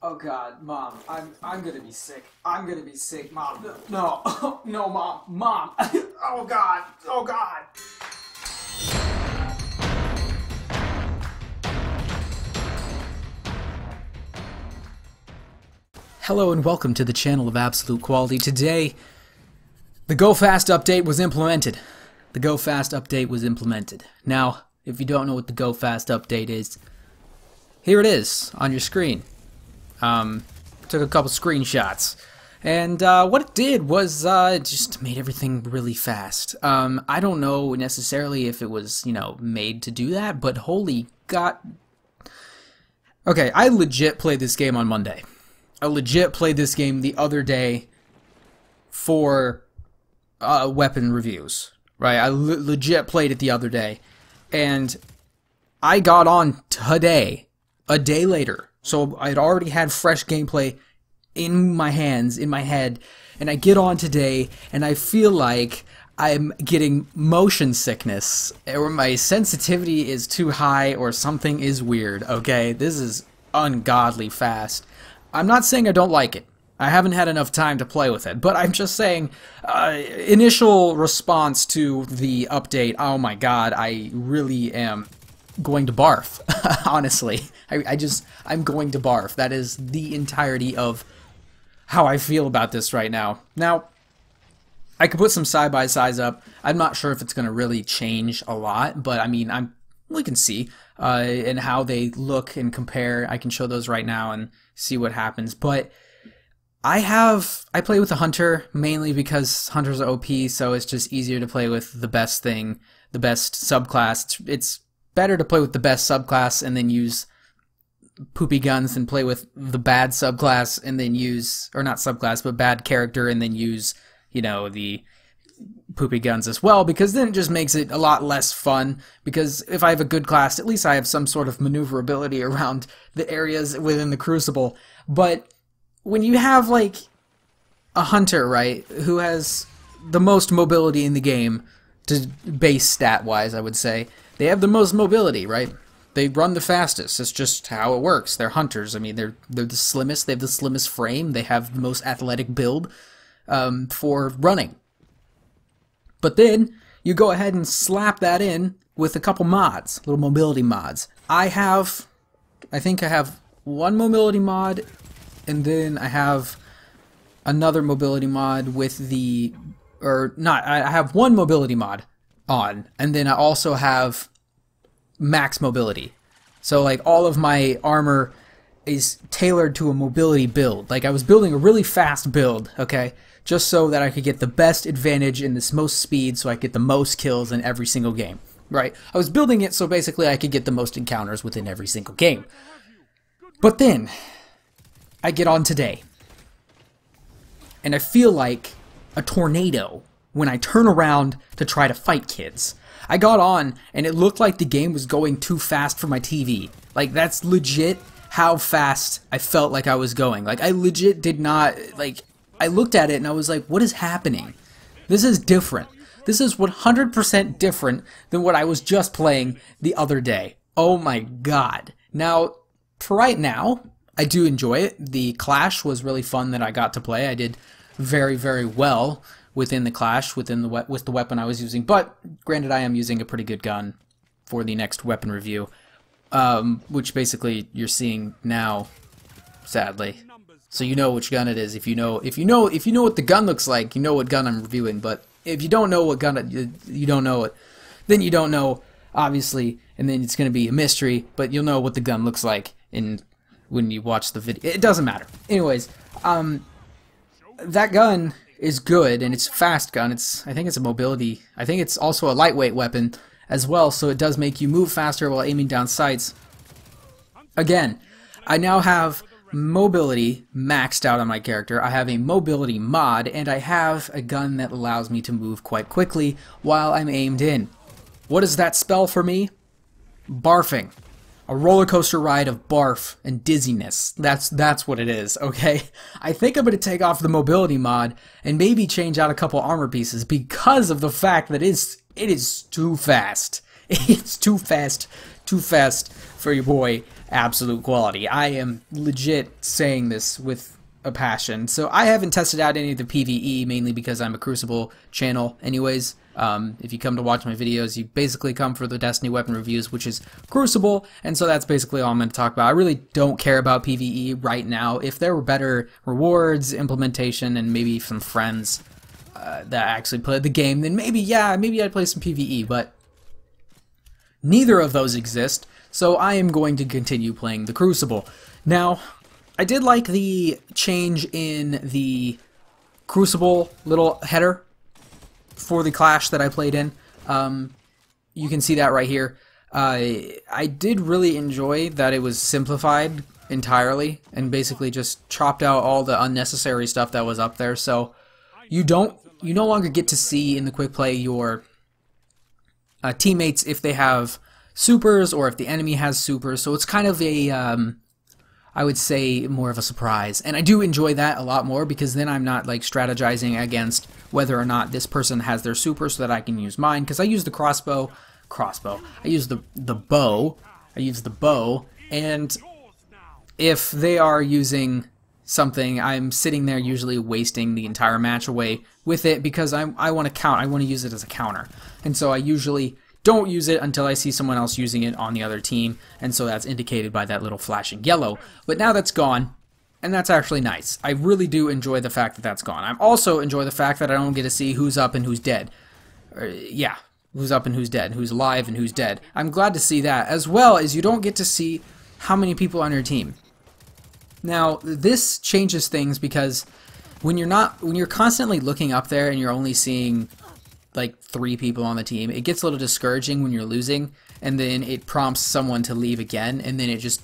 Oh God, Mom, I'm gonna be sick. I'm gonna be sick, Mom. No, no, Mom, Mom. Oh God, oh God. Hello and welcome to the channel of Absolute Quality. Today, the Go Fast update was implemented. The Go Fast update was implemented. Now, if you don't know what the Go Fast update is, here it is on your screen. Took a couple screenshots, and what it did was it just made everything really fast. I don't know necessarily if it was, made to do that, but holy God. Okay, I legit played this game on Monday. I legit played this game the other day for weapon reviews, right? I legit played it the other day, and I got on today, a day later. So I'd already had fresh gameplay in my hands, in my head, and I get on today, and I feel like I'm getting motion sickness, or my sensitivity is too high, or something is weird, okay? This is ungodly fast. I'm not saying I don't like it. I haven't had enough time to play with it, but I'm just saying, initial response to the update, oh my God, I really am going to barf. Honestly, I'm going to barf. That is the entirety of how I feel about this right now. Now, I could put some side-by-sides up. I'm not sure if it's going to really change a lot, but I mean, we can see and how they look and compare. I can show those right now and see what happens. But I play with the Hunter mainly because Hunters are OP, so it's just easier to play with the best thing, the best subclass. It's better to play with the best subclass and then use poopy guns than play with the bad subclass and then use, or not subclass, but bad character and then use, the poopy guns as well, because then it just makes it a lot less fun, because if I have a good class, at least I have some sort of maneuverability around the areas within the Crucible. But when you have, like, a Hunter, right, who has the most mobility in the game, to base stat-wise, I would say, they have the most mobility, right? They run the fastest. It's just how it works. They're hunters. I mean, they're the slimmest. They have the slimmest frame. They have the most athletic build for running. But then you go ahead and slap that in with a couple mods, little mobility mods. I think I have one mobility mod, and then I have another mobility mod with I have one mobility mod on, and then I also have max mobility. So like all of my armor is tailored to a mobility build. Like I was building a really fast build, okay, just so that I could get the best advantage in this most speed, so I get the most kills in every single game, right? I was building it so basically I could get the most encounters within every single game. But then I get on today, and I feel like a tornado when I turn around to try to fight kids. I got on, and it looked like the game was going too fast for my TV. Like, that's legit how fast I felt like I was going. Like, I legit did not, like, I looked at it and I was like, what is happening? This is different. This is 100% different than what I was just playing the other day. Oh my God. Now, for right now, I do enjoy it. The Clash was really fun that I got to play. I did very, very well within the Clash, with the weapon I was using. But granted, I am using a pretty good gun for the next weapon review, which basically you're seeing now, sadly. So you know which gun it is. If you know what the gun looks like, you know what gun I'm reviewing. But if you don't know what gun you don't know it, then you don't know, obviously, and then it's going to be a mystery. But you'll know what the gun looks like when you watch the video. It doesn't matter. Anyways, that gun is good, and it's a fast gun. I think it's a mobility. I think it's also a lightweight weapon as well, so it does make you move faster while aiming down sights. Again, I now have mobility maxed out on my character. I have a mobility mod, and I have a gun that allows me to move quite quickly while I'm aimed in. What does that spell for me? Barfing. A roller coaster ride of barf and dizziness. That's what it is, okay? I think I'm going to take off the mobility mod and maybe change out a couple armor pieces because of the fact that it is too fast. It's too fast for your boy. absolute quality. I am legit saying this with a passion. So I haven't tested out any of the PvE, mainly because I'm a Crucible channel anyways. If you come to watch my videos, you basically come for the Destiny weapon reviews, which is Crucible, and so that's basically all I'm going to talk about. I really don't care about PvE right now. If there were better rewards, implementation, and maybe some friends that actually play the game, then maybe, yeah, maybe I'd play some PvE, but neither of those exist, so I am going to continue playing the Crucible. Now, I did like the change in the Crucible little header for the Clash that I played in. You can see that right here. I did really enjoy that it was simplified entirely and basically just chopped out all the unnecessary stuff that was up there. So you no longer get to see in the quick play your teammates if they have supers or if the enemy has supers. So it's kind of a I would say more of a surprise, and I do enjoy that a lot more because then I'm not like strategizing against whether or not this person has their super so that I can use mine, because I use the crossbow, I use the bow, and if they are using something, I'm sitting there usually wasting the entire match away with it because I want to use it as a counter, and so I usually don't use it until I see someone else using it on the other team, and so that's indicated by that little flashing yellow. But now that's gone, and that's actually nice. I really do enjoy the fact that that's gone. I also enjoy the fact that I don't get to see who's up and who's dead. Yeah, who's up and who's dead, who's alive and who's dead. I'm glad to see that, as well as you don't get to see how many people on your team. Now, this changes things because when you're constantly looking up there and you're only seeing like 3 people on the team, it gets a little discouraging when you're losing, and then it prompts someone to leave again, and then it just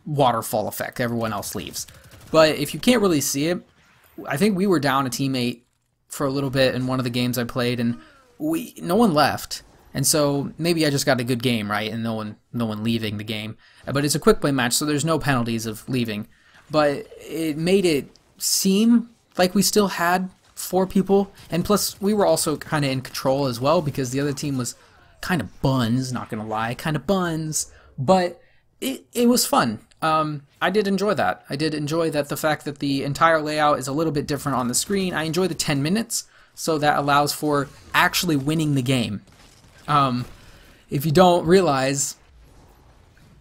waterfall effect, everyone else leaves. But if you can't really see it, I think we were down a teammate for a little bit in one of the games I played, and no one left, and so maybe I just got a good game, right, and no one leaving the game. But it's a quick play match, so there's no penalties of leaving, but it made it seem like we still had 4 people, and plus we were also kind of in control as well because the other team was kind of buns, not gonna lie, kind of buns, but it was fun. I did enjoy that. I did enjoy that the fact that the entire layout is a little bit different on the screen. I enjoy the 10 minutes, so that allows for actually winning the game. If you don't realize,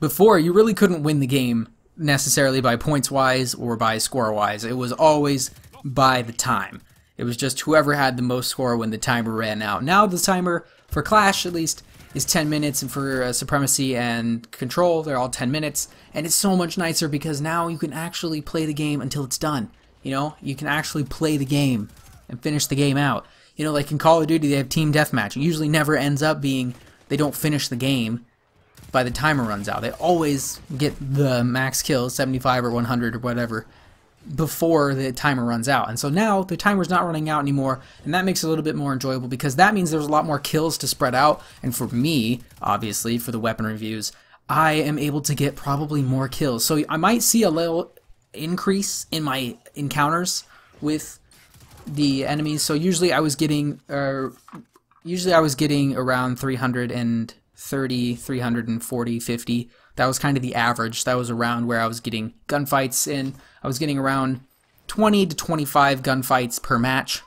before you really couldn't win the game necessarily by points wise or by score wise. It was always by the time. It was just whoever had the most score when the timer ran out. Now the timer, for Clash at least, is 10 minutes, and for Supremacy and Control, they're all 10 minutes. And it's so much nicer because now you can actually play the game until it's done. You know, you can actually play the game and finish the game out. You know, like in Call of Duty, they have Team Deathmatch. It usually never ends up being they don't finish the game by the timer runs out. They always get the max kills, 75 or 100 or whatever, before the timer runs out. And so now the timer's not running out anymore, and that makes it a little bit more enjoyable because that means there's a lot more kills to spread out. And for me, obviously, for the weapon reviews, I am able to get probably more kills. So I might see a little increase in my encounters with the enemies. So usually I was getting around 330, 340, 50. That was kind of the average. That was around where I was getting gunfights in. I was getting around 20 to 25 gunfights per match.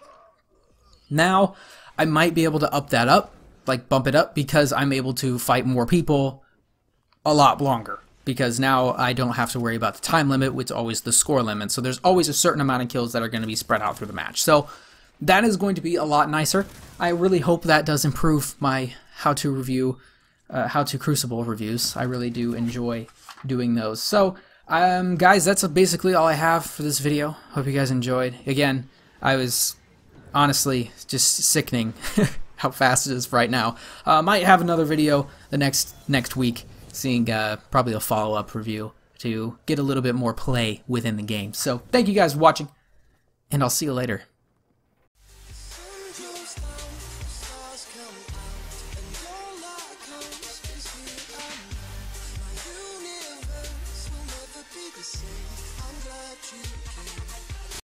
Now, I might be able to up that up, like bump it up, because I'm able to fight more people a lot longer. Because now I don't have to worry about the time limit, which is always the score limit. So there's always a certain amount of kills that are going to be spread out through the match. So that is going to be a lot nicer. I really hope that does improve my how to Crucible reviews. I really do enjoy doing those. So, guys, that's basically all I have for this video. Hope you guys enjoyed. Again, I was honestly just sickening how fast it is right now. Might have another video the next week, seeing probably a follow-up review to get a little bit more play within the game. So, thank you guys for watching, and I'll see you later. I'm glad you came.